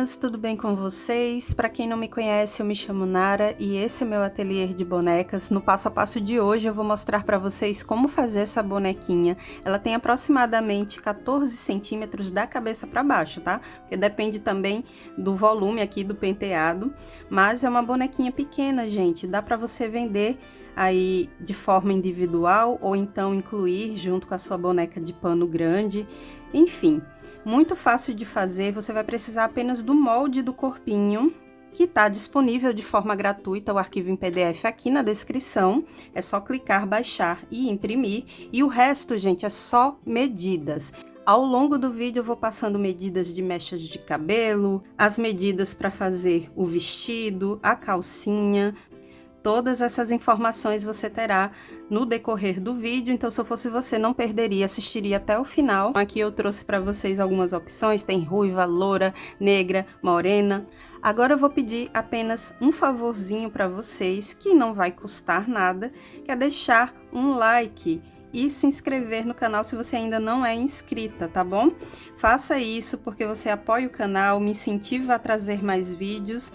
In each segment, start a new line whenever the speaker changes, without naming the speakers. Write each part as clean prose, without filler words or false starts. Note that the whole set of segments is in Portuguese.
meninas, tudo bem com vocês? Para quem não me conhece, eu me chamo Nara e esse é meu ateliê de bonecas. No passo a passo de hoje eu vou mostrar para vocês como fazer essa bonequinha. Ela tem aproximadamente 14 centímetros da cabeça para baixo, tá? Porque depende também do volume aqui do penteado, mas é uma bonequinha pequena, gente. Dá para você vender aí de forma individual ou então incluir junto com a sua boneca de pano grande, enfim. Muito fácil de fazer, você vai precisar apenas do molde do corpinho, que está disponível de forma gratuita, o arquivo em PDF aqui na descrição. É só clicar, baixar e imprimir. E o resto, gente, é só medidas. Ao longo do vídeo eu vou passando medidas de mechas de cabelo, as medidas para fazer o vestido, a calcinha. Todas essas informações você terá no decorrer do vídeo, então se eu fosse você não perderia, assistiria até o final. Aqui eu trouxe para vocês algumas opções, tem ruiva, loura, negra, morena. Agora eu vou pedir apenas um favorzinho para vocês, que não vai custar nada, que é deixar um like e se inscrever no canal se você ainda não é inscrita, tá bom? Faça isso porque você apoia o canal, me incentiva a trazer mais vídeos.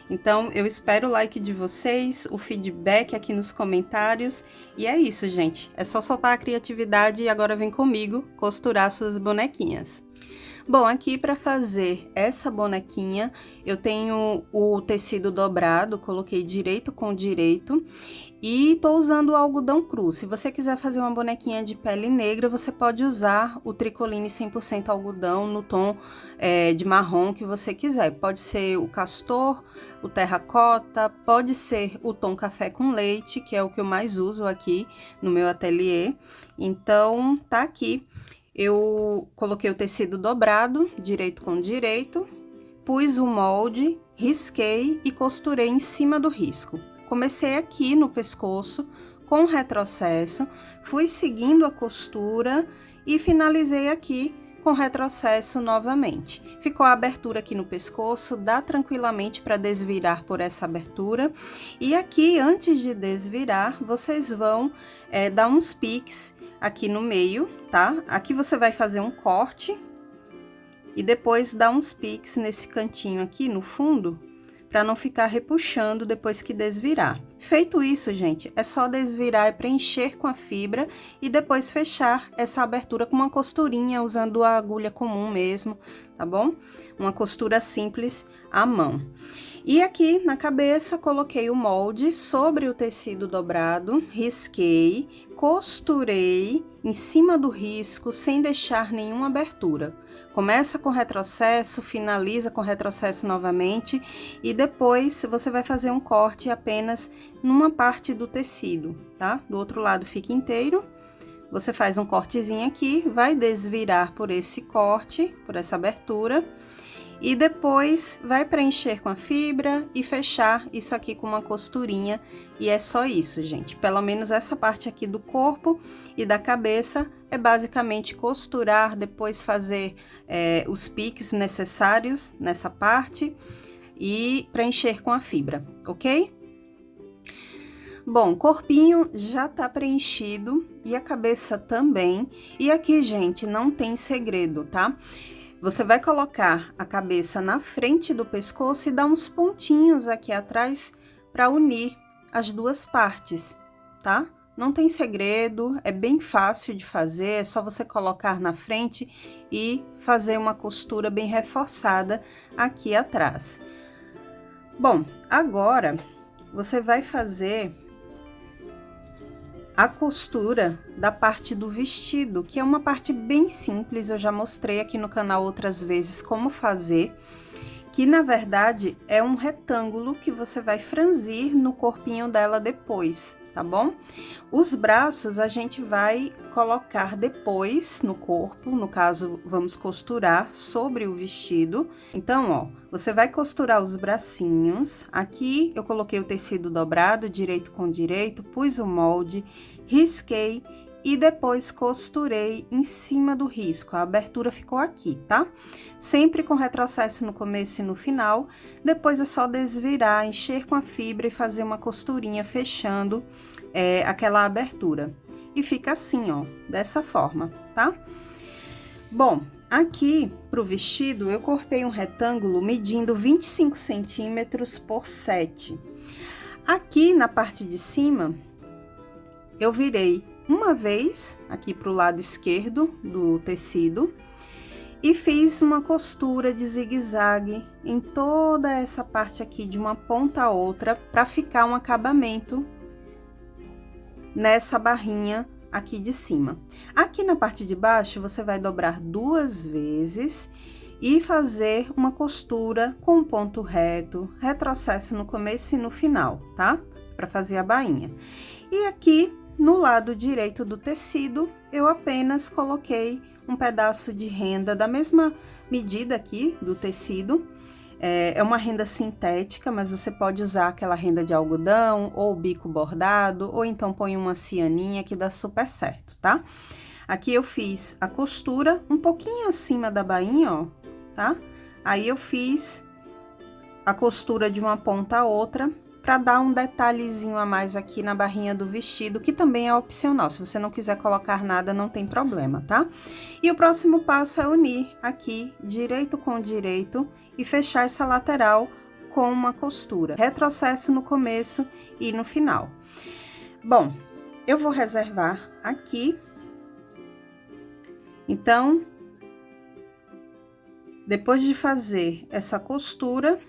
Então, eu espero o like de vocês, o feedback aqui nos comentários. E é isso, gente. É só soltar a criatividade e agora vem comigo costurar suas bonequinhas. Bom, aqui para fazer essa bonequinha, eu tenho o tecido dobrado, coloquei direito com direito e tô usando o algodão cru. Se você quiser fazer uma bonequinha de pele negra, você pode usar o tricoline 100% algodão no tom de marrom que você quiser. Pode ser o castor, o terracota, pode ser o tom café com leite, que é o que eu mais uso aqui no meu ateliê. Então, tá aqui. Eu coloquei o tecido dobrado, direito com direito, pus o molde, risquei e costurei em cima do risco. Comecei aqui no pescoço com retrocesso, fui seguindo a costura e finalizei aqui com retrocesso novamente. Ficou a abertura aqui no pescoço, dá tranquilamente para desvirar por essa abertura. E aqui, antes de desvirar, vocês vão dar uns piques aqui no meio, tá? Aqui você vai fazer um corte e depois dar uns piques nesse cantinho aqui no fundo, para não ficar repuxando depois que desvirar. Feito isso, gente, é só desvirar e preencher com a fibra e depois fechar essa abertura com uma costurinha, usando a agulha comum mesmo, tá bom? Uma costura simples à mão. E aqui na cabeça coloquei o molde sobre o tecido dobrado, risquei, costurei em cima do risco sem deixar nenhuma abertura. Começa com retrocesso, finaliza com retrocesso novamente e depois você vai fazer um corte apenas numa parte do tecido, tá? Do outro lado fica inteiro. Você faz um cortezinho aqui, vai desvirar por esse corte, por essa abertura. E depois vai preencher com a fibra e fechar isso aqui com uma costurinha. E é só isso, gente. Pelo menos essa parte aqui do corpo e da cabeça é basicamente costurar, depois fazer os piques necessários nessa parte e preencher com a fibra, ok? Bom, o corpinho já tá preenchido e a cabeça também. E aqui, gente, não tem segredo, tá? Você vai colocar a cabeça na frente do pescoço e dar uns pontinhos aqui atrás para unir as duas partes, tá? Não tem segredo, é bem fácil de fazer, é só você colocar na frente e fazer uma costura bem reforçada aqui atrás. Bom, agora você vai fazer a costura da parte do vestido, que é uma parte bem simples, eu já mostrei aqui no canal outras vezes como fazer, que na verdade é um retângulo que você vai franzir no corpinho dela depois, tá bom? Os braços a gente vai colocar depois no corpo, no caso vamos costurar sobre o vestido. Então, ó, você vai costurar os bracinhos. Aqui eu coloquei o tecido dobrado, direito com direito, pus o molde, risquei e depois costurei em cima do risco. A abertura ficou aqui, tá? Sempre com retrocesso no começo e no final. Depois é só desvirar, encher com a fibra e fazer uma costurinha fechando aquela abertura. E fica assim, ó, dessa forma, tá? Bom, Aqui pro vestido eu cortei um retângulo medindo 25 centímetros por 7. Aqui na parte de cima eu virei uma vez aqui pro lado esquerdo do tecido e fiz uma costura de zigue-zague em toda essa parte aqui de uma ponta a outra para ficar um acabamento nessa barrinha aqui de cima. Aqui na parte de baixo você vai dobrar 2 vezes e fazer uma costura com um ponto reto, retrocesso no começo e no final, tá? Para fazer a bainha. E aqui no lado direito do tecido eu apenas coloquei um pedaço de renda da mesma medida aqui do tecido. É uma renda sintética, mas você pode usar aquela renda de algodão ou bico bordado, ou então põe uma cianinha que dá super certo, tá? Aqui eu fiz a costura um pouquinho acima da bainha, ó, tá? Aí eu fiz a costura de uma ponta a outra para dar um detalhezinho a mais aqui na barrinha do vestido, que também é opcional. Se você não quiser colocar nada, não tem problema, tá? E o próximo passo é unir aqui direito com direito e fechar essa lateral com uma costura. Retrocesso no começo e no final. Bom, eu vou reservar aqui. Então, depois de fazer essa costura,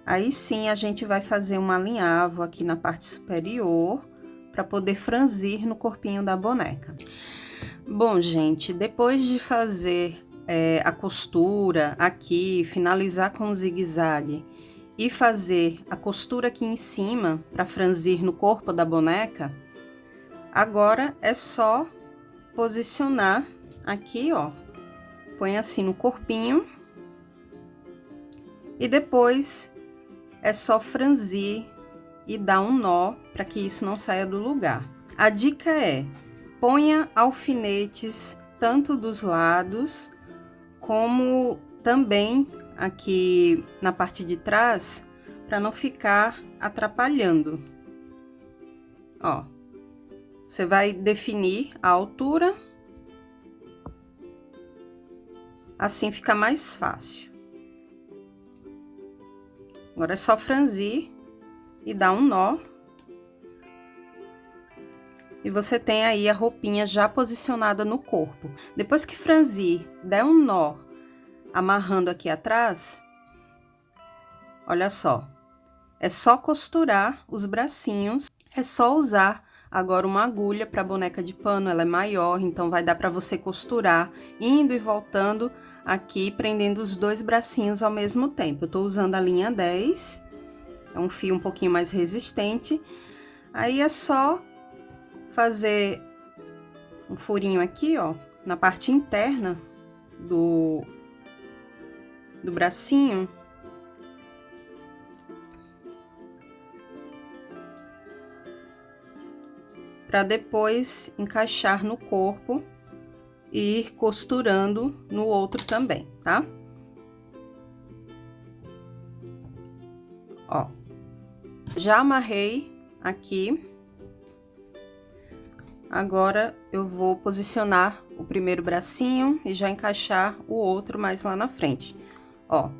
aí sim a gente vai fazer um alinhavo aqui na parte superior para poder franzir no corpinho da boneca. Bom, gente, depois de fazer a costura aqui, finalizar com o zigue-zague e fazer a costura aqui em cima para franzir no corpo da boneca, agora é só posicionar aqui, ó, põe assim no corpinho e depois é só franzir e dar um nó para que isso não saia do lugar. A dica é: ponha alfinetes tanto dos lados como também aqui na parte de trás, para não ficar atrapalhando. Ó, você vai definir a altura, assim fica mais fácil. Agora é só franzir e dar um nó. E você tem aí a roupinha já posicionada no corpo. Depois que franzir, der um nó amarrando aqui atrás, olha só, é só costurar os bracinhos, é só usar agora uma agulha para boneca de pano, ela é maior, então vai dar para você costurar indo e voltando aqui, prendendo os 2 bracinhos ao mesmo tempo. Eu tô usando a linha 10, é um fio um pouquinho mais resistente, aí é só fazer um furinho aqui, ó, na parte interna do bracinho, para depois encaixar no corpo e ir costurando no outro também, tá? Ó, já amarrei aqui. Agora eu vou posicionar o primeiro bracinho e já encaixar o outro mais lá na frente, ó.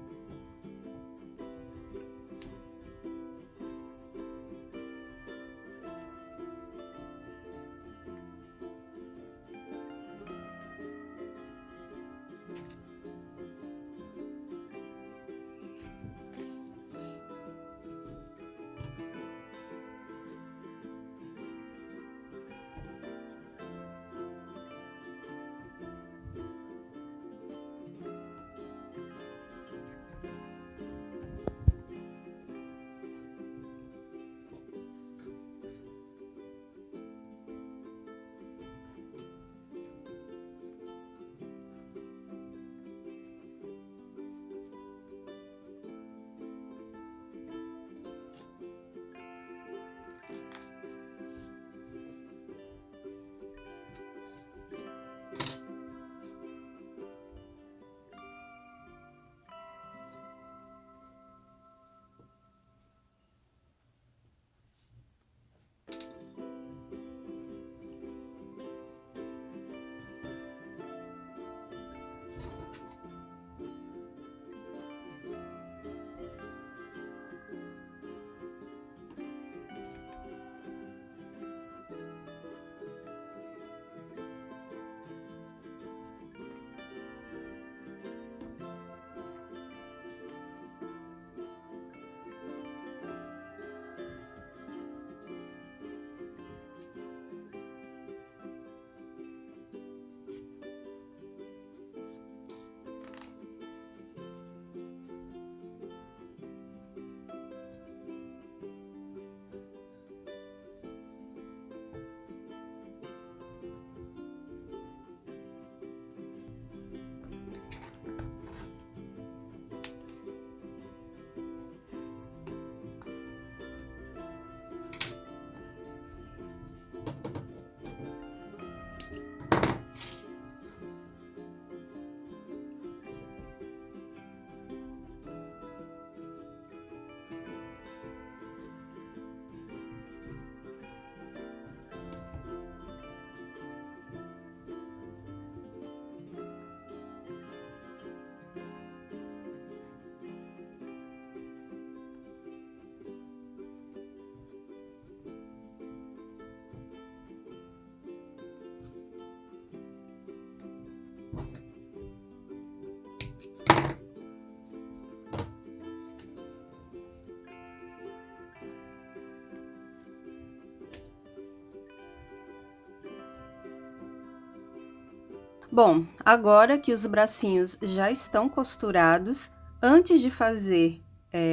Bom, agora que os bracinhos já estão costurados, antes de fazer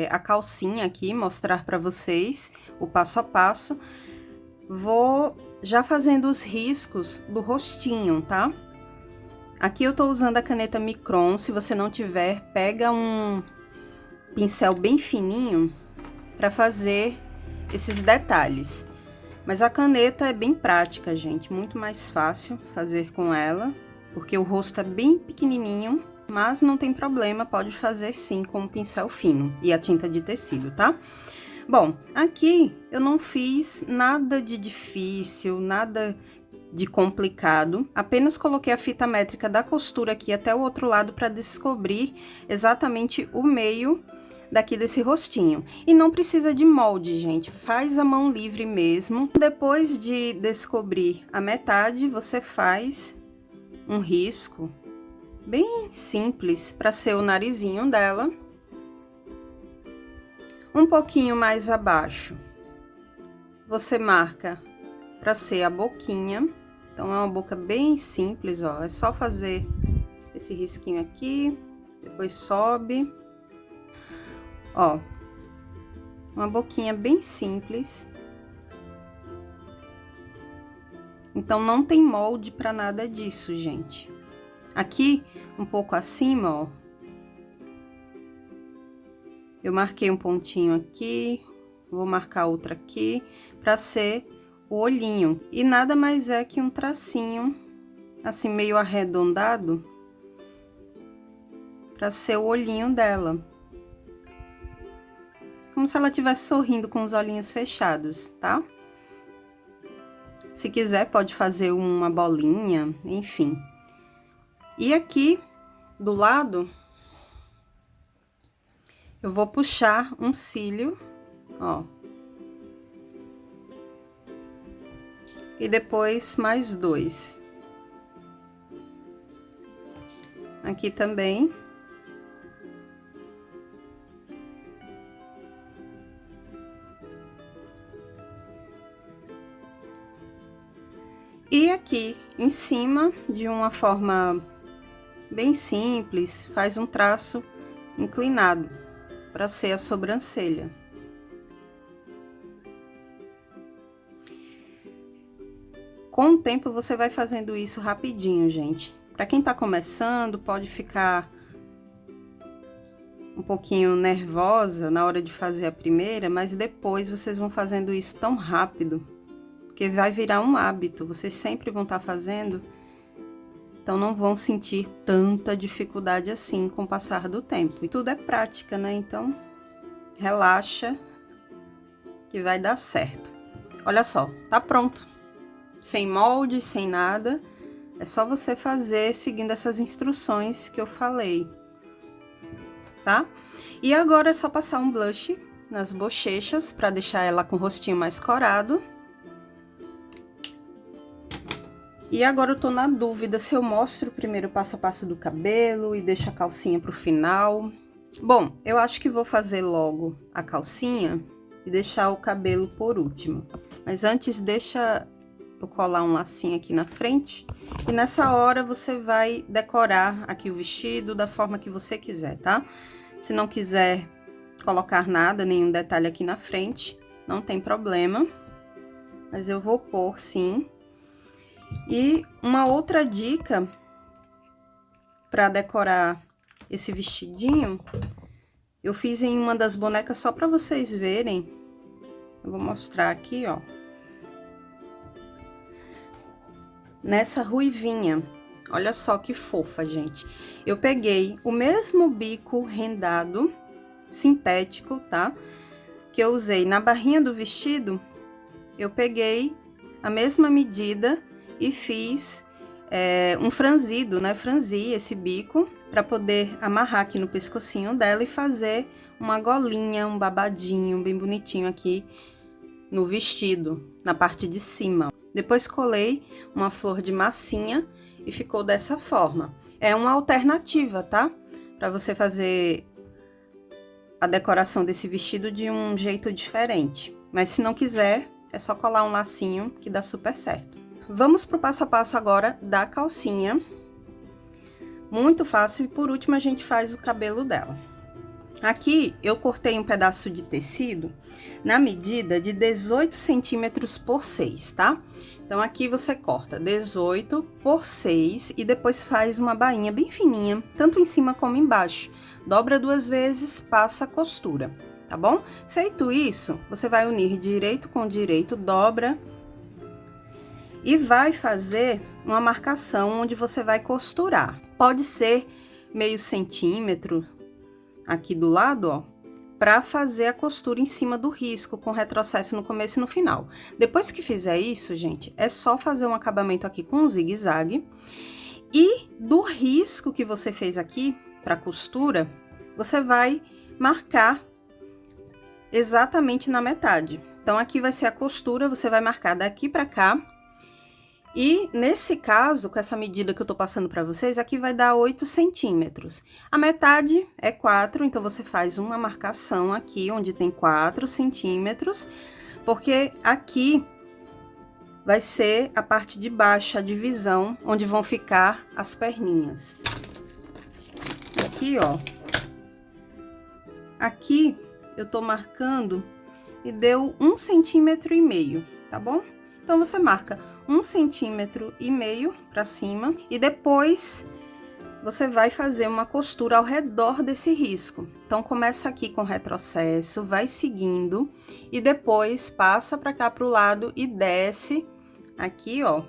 a calcinha aqui, mostrar para vocês o passo a passo, vou já fazendo os riscos do rostinho, tá? Aqui eu tô usando a caneta Micron. Se você não tiver, pega um pincel bem fininho para fazer esses detalhes. Mas a caneta é bem prática, gente, muito mais fácil fazer com ela, porque o rosto é bem pequenininho, mas não tem problema, pode fazer sim com um pincel fino e a tinta de tecido, tá? Bom, aqui eu não fiz nada de difícil, nada de complicado, apenas coloquei a fita métrica da costura aqui até o outro lado para descobrir exatamente o meio daqui desse rostinho. E não precisa de molde, gente, faz a mão livre mesmo. Depois de descobrir a metade, você faz um risco bem simples para ser o narizinho dela. Um pouquinho mais abaixo, você marca para ser a boquinha. Então é uma boca bem simples, ó, é só fazer esse risquinho aqui, depois sobe. Ó, uma boquinha bem simples. Então não tem molde para nada disso, gente. Aqui, um pouco acima, ó, eu marquei um pontinho aqui, vou marcar outra aqui, para ser o olhinho. E nada mais é que um tracinho, assim, meio arredondado, para ser o olhinho dela. Como se ela estivesse sorrindo com os olhinhos fechados, tá? Se quiser, pode fazer uma bolinha, enfim. E aqui, do lado, eu vou puxar um cílio, ó. E depois mais dois. Aqui também. E aqui em cima, de uma forma bem simples, faz um traço inclinado para ser a sobrancelha. Com o tempo você vai fazendo isso rapidinho, gente. Para quem tá começando, pode ficar um pouquinho nervosa na hora de fazer a primeira, mas depois vocês vão fazendo isso tão rápido, porque vai virar um hábito, vocês sempre vão estar fazendo, então não vão sentir tanta dificuldade assim com o passar do tempo. E tudo é prática, né? Então, relaxa que vai dar certo. Olha só, tá pronto. Sem molde, sem nada, é só você fazer seguindo essas instruções que eu falei, tá? E agora é só passar um blush nas bochechas para deixar ela com o rostinho mais corado. E agora eu tô na dúvida se eu mostro primeiro o passo a passo do cabelo e deixo a calcinha pro final. Bom, eu acho que vou fazer logo a calcinha e deixar o cabelo por último. Mas antes, deixa eu colar um lacinho aqui na frente. E nessa hora você vai decorar aqui o vestido da forma que você quiser, tá? Se não quiser colocar nada, nenhum detalhe aqui na frente, não tem problema. Mas eu vou pôr sim. E uma outra dica para decorar esse vestidinho, eu fiz em uma das bonecas só para vocês verem. Eu vou mostrar aqui, ó. Nessa ruivinha, olha só que fofa, gente. Eu peguei o mesmo bico rendado, sintético, tá? Que eu usei na barrinha do vestido, eu peguei a mesma medida e fiz um franzido, né? Franzi esse bico para poder amarrar aqui no pescocinho dela e fazer uma golinha, um babadinho bem bonitinho aqui no vestido, na parte de cima. Depois colei uma flor de massinha e ficou dessa forma. É uma alternativa, tá? Para você fazer a decoração desse vestido de um jeito diferente. Mas se não quiser, é só colar um lacinho que dá super certo. Vamos pro passo a passo agora da calcinha. Muito fácil. E por último, a gente faz o cabelo dela. Aqui, eu cortei um pedaço de tecido na medida de 18 centímetros por 6, tá? Então, aqui você corta 18 por 6 e depois faz uma bainha bem fininha, tanto em cima como embaixo. Dobra 2 vezes, passa a costura, tá bom? Feito isso, você vai unir direito com direito, dobra e vai fazer uma marcação onde você vai costurar. Pode ser meio centímetro aqui do lado, ó, para fazer a costura em cima do risco, com retrocesso no começo e no final. Depois que fizer isso, gente, é só fazer um acabamento aqui com um zigue-zague. E do risco que você fez aqui para costura, você vai marcar exatamente na metade. Então, aqui vai ser a costura, você vai marcar daqui para cá. E nesse caso, com essa medida que eu tô passando para vocês, aqui vai dar 8 centímetros. A metade é 4, então você faz uma marcação aqui, onde tem 4 centímetros, porque aqui vai ser a parte de baixo, a divisão, onde vão ficar as perninhas. Aqui, ó. Aqui eu tô marcando e deu 1,5 centímetro, tá bom? Então, você marca 1,5 centímetro para cima e depois você vai fazer uma costura ao redor desse risco. Então, começa aqui com retrocesso, vai seguindo e depois passa para cá pro lado e desce aqui, ó,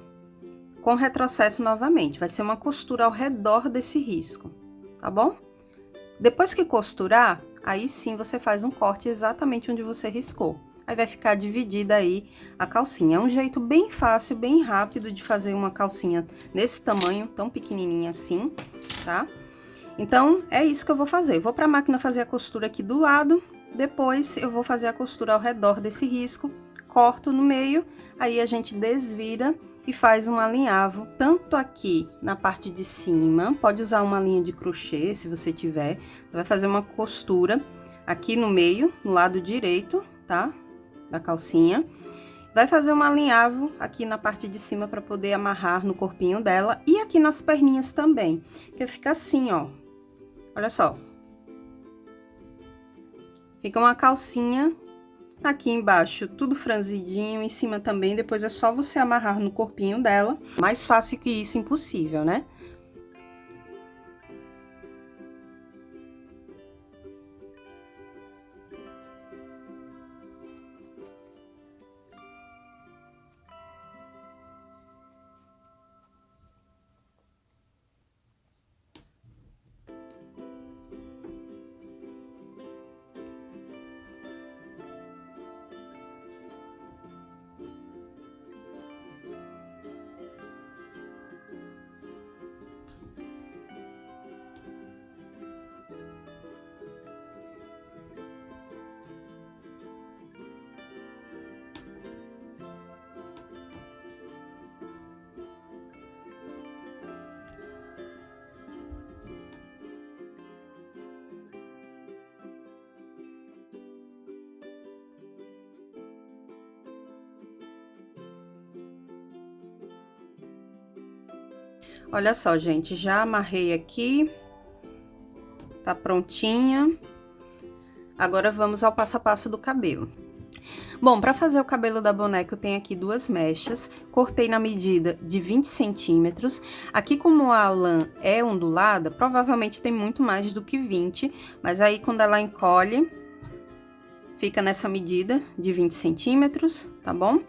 com retrocesso novamente. Vai ser uma costura ao redor desse risco, tá bom? Depois que costurar, aí sim você faz um corte exatamente onde você riscou. Aí vai ficar dividida aí a calcinha. É um jeito bem fácil, bem rápido de fazer uma calcinha nesse tamanho, tão pequenininha assim, tá? Então, é isso que eu vou fazer. Eu vou pra máquina fazer a costura aqui do lado, depois eu vou fazer a costura ao redor desse risco, corto no meio, aí a gente desvira e faz um alinhavo, tanto aqui na parte de cima, pode usar uma linha de crochê, se você tiver, vai fazer uma costura aqui no meio, no lado direito, tá? Da calcinha, vai fazer um alinhavo aqui na parte de cima para poder amarrar no corpinho dela e aqui nas perninhas também, que fica assim, ó, olha só, fica uma calcinha aqui embaixo, tudo franzidinho, em cima também, depois é só você amarrar no corpinho dela, mais fácil que isso, impossível, né? Olha só, gente, já amarrei aqui, tá prontinha. Agora vamos ao passo a passo do cabelo. Bom, para fazer o cabelo da boneca eu tenho aqui 2 mechas, cortei na medida de 20 centímetros. Aqui como a lã é ondulada, provavelmente tem muito mais do que 20, mas aí quando ela encolhe, fica nessa medida de 20 centímetros, tá bom?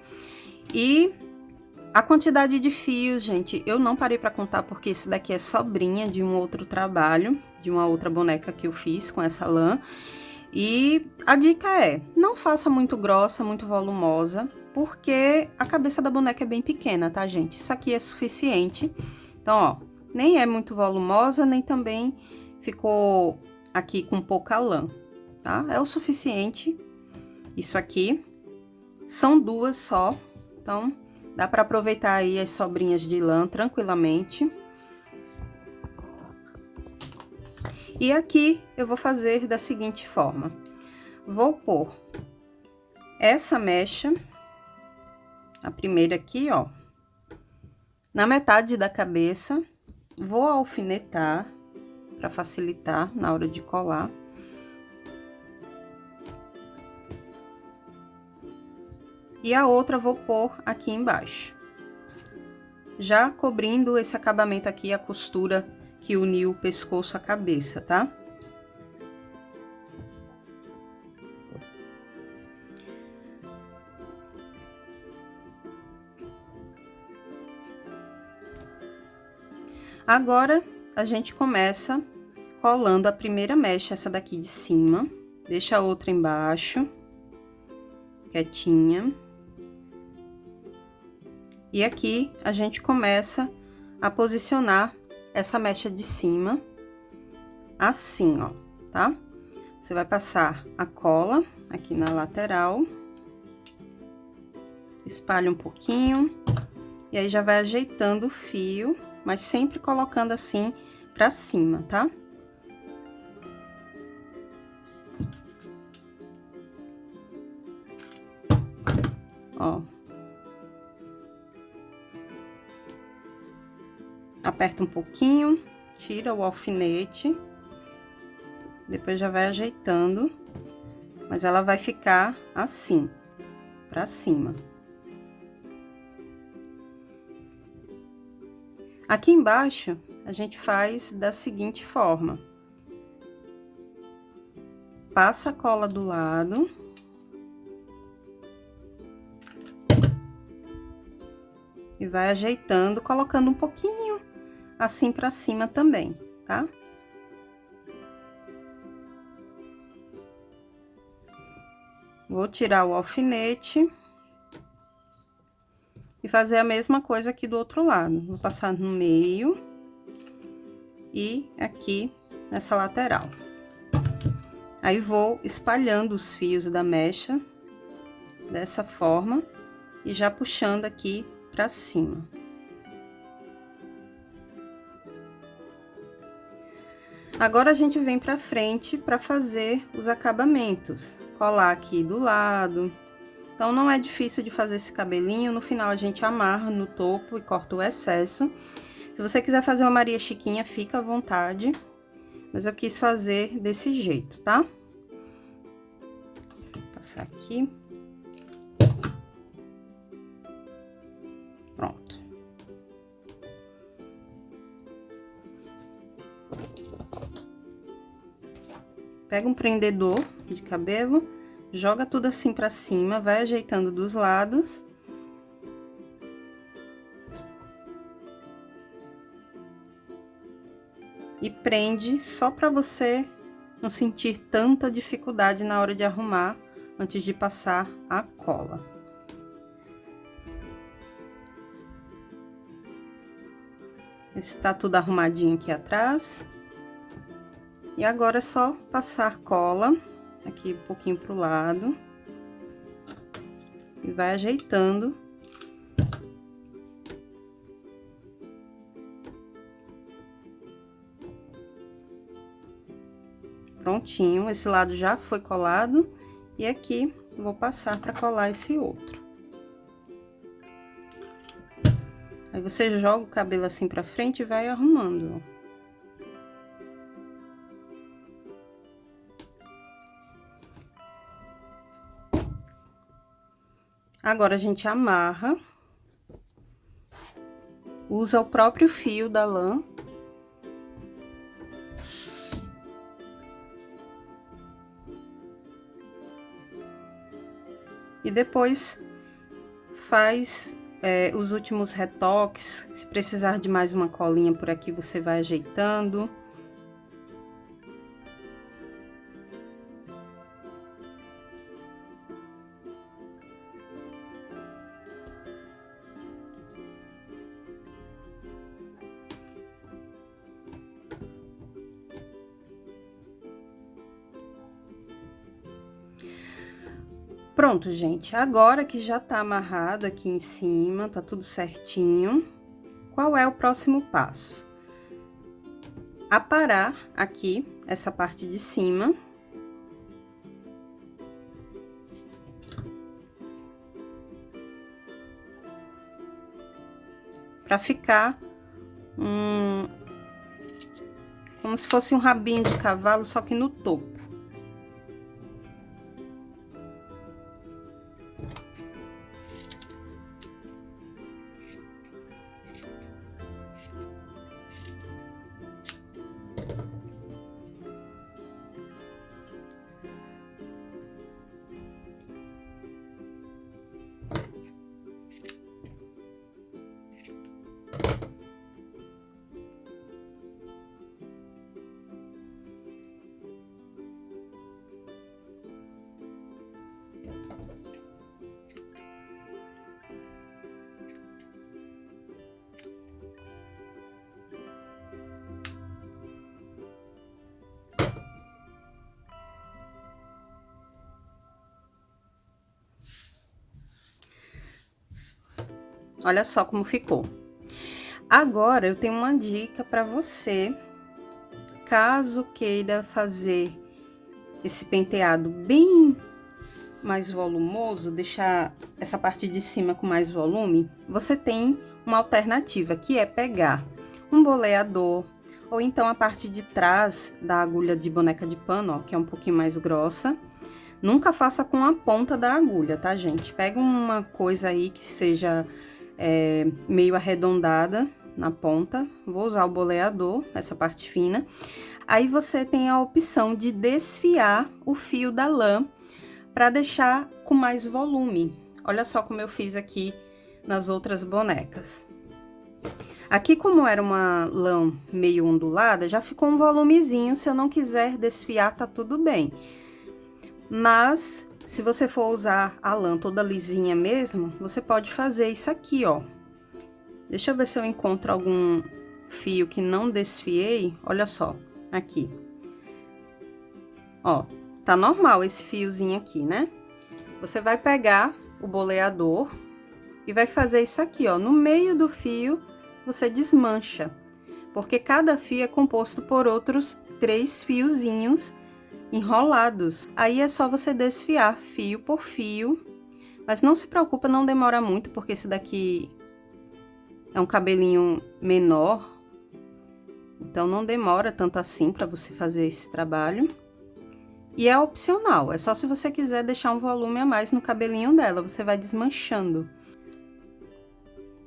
E a quantidade de fios, gente, eu não parei para contar porque esse daqui é sobrinha de um outro trabalho, de uma outra boneca que eu fiz com essa lã. E a dica é, não faça muito grossa, muito volumosa, porque a cabeça da boneca é bem pequena, tá, gente? Isso aqui é suficiente. Então, ó, nem é muito volumosa, nem também ficou aqui com pouca lã, tá? É o suficiente isso aqui. São 2 só, então dá para aproveitar aí as sobrinhas de lã tranquilamente. E aqui eu vou fazer da seguinte forma. Vou pôr essa mecha, a primeira aqui, ó, na metade da cabeça, vou alfinetar para facilitar na hora de colar. E a outra vou pôr aqui embaixo, já cobrindo esse acabamento aqui, a costura que uniu o pescoço à cabeça, tá? Agora, a gente começa colando a primeira mecha, essa daqui de cima, deixa a outra embaixo, quietinha. E aqui, a gente começa a posicionar essa mecha de cima, assim, ó, tá? Você vai passar a cola aqui na lateral, espalha um pouquinho, e aí já vai ajeitando o fio, mas sempre colocando assim pra cima, tá? Ó. Aperta um pouquinho, tira o alfinete, depois já vai ajeitando, mas ela vai ficar assim, pra cima. Aqui embaixo, a gente faz da seguinte forma. Passa a cola do lado. E vai ajeitando, colocando um pouquinho assim pra cima também, tá? Vou tirar o alfinete. E fazer a mesma coisa aqui do outro lado. Vou passar no meio e aqui nessa lateral. Aí vou espalhando os fios da mecha dessa forma e já puxando aqui pra cima. Agora a gente vem pra frente pra fazer os acabamentos. Colar aqui do lado. Então, não é difícil de fazer esse cabelinho, no final a gente amarra no topo e corta o excesso. Se você quiser fazer uma Maria Chiquinha, fica à vontade, mas eu quis fazer desse jeito, tá? Vou passar aqui. Pronto. Pega um prendedor de cabelo. Joga tudo assim pra cima, vai ajeitando dos lados. E prende só pra você não sentir tanta dificuldade na hora de arrumar, antes de passar a cola. Está tudo arrumadinho aqui atrás. E agora é só passar cola. Aqui um pouquinho pro lado. E vai ajeitando. Prontinho, esse lado já foi colado. E aqui, vou passar para colar esse outro. Aí, você joga o cabelo assim pra frente e vai arrumando, ó. Agora, a gente amarra, usa o próprio fio da lã. E depois faz os últimos retoques. Se precisar de mais uma colinha por aqui, você vai ajeitando. Pronto, gente, agora que já tá amarrado aqui em cima, tá tudo certinho, qual é o próximo passo? Aparar aqui essa parte de cima. Pra ficar como se fosse um rabinho de cavalo, só que no topo. Olha só como ficou. Agora eu tenho uma dica para você, caso queira fazer esse penteado bem mais volumoso, deixar essa parte de cima com mais volume, você tem uma alternativa, que é pegar um boleador, ou então a parte de trás da agulha de boneca de pano, ó, que é um pouquinho mais grossa. Nunca faça com a ponta da agulha, tá, gente? Pega uma coisa aí que seja meio arredondada na ponta. Vou usar o boleador, essa parte fina. Aí você tem a opção de desfiar o fio da lã para deixar com mais volume. Olha só como eu fiz aqui nas outras bonecas. Aqui, como era uma lã meio ondulada, já ficou um volumezinho. Se eu não quiser desfiar, tá tudo bem. Mas, se você for usar a lã toda lisinha mesmo, você pode fazer isso aqui, ó. Deixa eu ver se eu encontro algum fio que não desfiei. Olha só, aqui. Ó, tá normal esse fiozinho aqui, né? Você vai pegar o boleador e vai fazer isso aqui, ó. No meio do fio, você desmancha. Porque cada fio é composto por outros 3 fiozinhos enrolados. Aí é só você desfiar fio por fio, mas não se preocupa, não demora muito, porque esse daqui é um cabelinho menor, então não demora tanto assim para você fazer esse trabalho. E é opcional, é só se você quiser deixar um volume a mais no cabelinho dela, você vai desmanchando.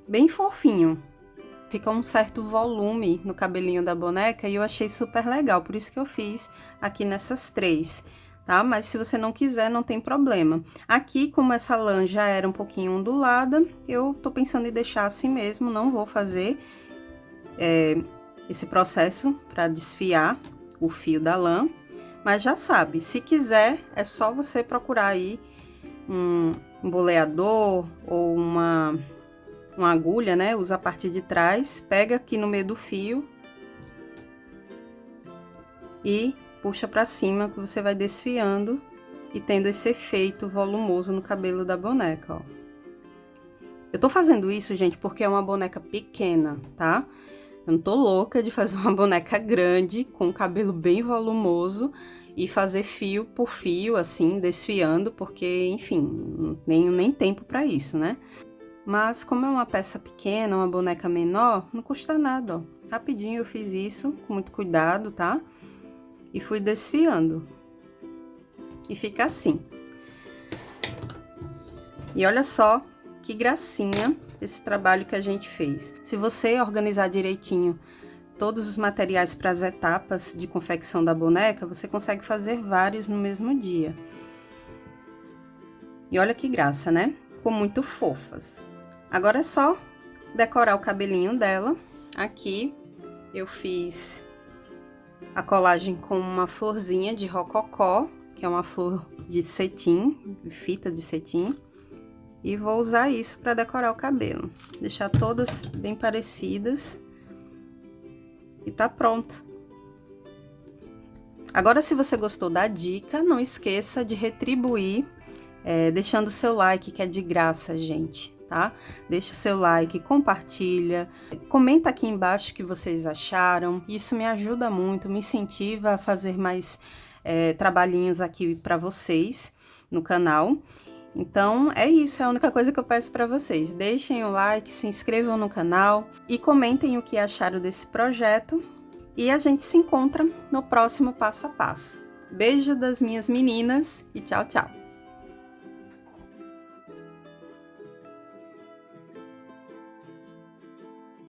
Bem fofinho. Fica um certo volume no cabelinho da boneca e eu achei super legal, por isso que eu fiz aqui nessas 3, tá? Mas se você não quiser, não tem problema. Aqui, como essa lã já era um pouquinho ondulada, eu tô pensando em deixar assim mesmo, não vou fazer esse processo para desfiar o fio da lã. Mas já sabe, se quiser, é só você procurar aí um boleador ou uma agulha, né? Usa a parte de trás, pega aqui no meio do fio e puxa pra cima, que você vai desfiando e tendo esse efeito volumoso no cabelo da boneca, ó. Eu tô fazendo isso, gente, porque é uma boneca pequena, tá? Eu não tô louca de fazer uma boneca grande, com o cabelo bem volumoso e fazer fio por fio, assim, desfiando, porque, enfim, não tenho nem tempo pra isso, né? Mas como é uma peça pequena, uma boneca menor, não custa nada, ó. Rapidinho eu fiz isso, com muito cuidado, tá? E fui desfiando. E fica assim. E olha só que gracinha esse trabalho que a gente fez. Se você organizar direitinho todos os materiais para as etapas de confecção da boneca, você consegue fazer vários no mesmo dia. E olha que graça, né? Ficou muito fofas. Agora é só decorar o cabelinho dela. Aqui eu fiz a colagem com uma florzinha de rococó, que é uma flor de cetim, fita de cetim. E vou usar isso para decorar o cabelo. Deixar todas bem parecidas. E tá pronto. Agora, se você gostou da dica, não esqueça de retribuir, deixando o seu like, que é de graça, gente. Tá? Deixa o seu like, compartilha, comenta aqui embaixo o que vocês acharam. Isso me ajuda muito, me incentiva a fazer mais trabalhinhos aqui para vocês no canal. Então, é isso, é a única coisa que eu peço para vocês. Deixem o like, se inscrevam no canal e comentem o que acharam desse projeto. E a gente se encontra no próximo passo a passo. Beijo das minhas meninas e tchau, tchau!